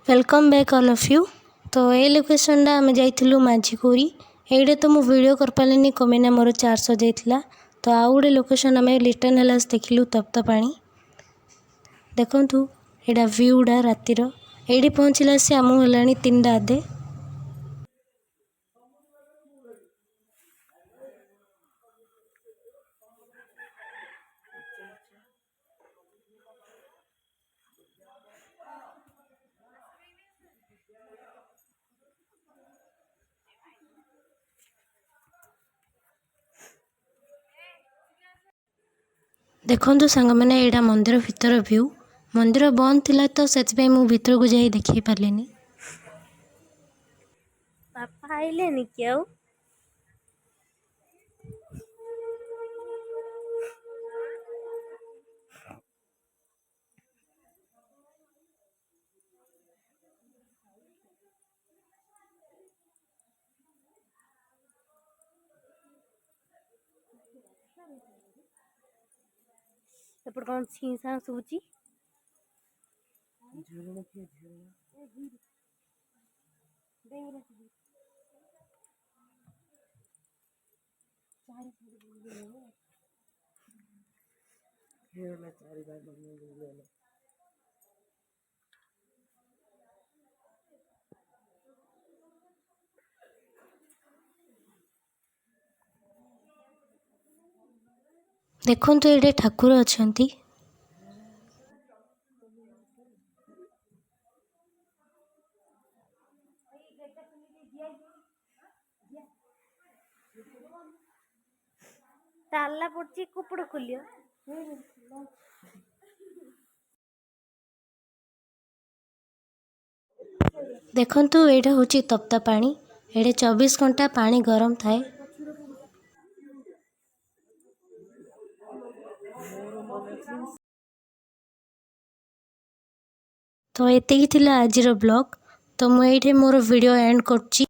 Welcome back all of you. तो ये location आम जाइलु माझीकुरी ये तो मुझे वीडियो कर पारे कमेना मोर 400 जाइला। तो आउ गोटे लोकेशन आम लिटन हेलास देखिलु तप्तपाणी। देखु यहाँ व्यूटा रातिर ये पहुँचला से आमको है 3टा अधे। देखु सांग मैंने यहाँ मंदिर भीतर व्यू मंदिर बंद थिला तो से मुझे भीतर को जाई देखी पार्लिनी। पापा आइले कि आउ एपट कौन छीसा सुबुची देखु ये ठाकुर अच्छा ताला पड़ची कुपड़ खुलियो। देखु यहाँ हूँ तप्तपाणी ये 24 घंटा पानी गरम थाए। तो ये आज ब्लॉग तो मुझे मोर वीडियो एंड कर।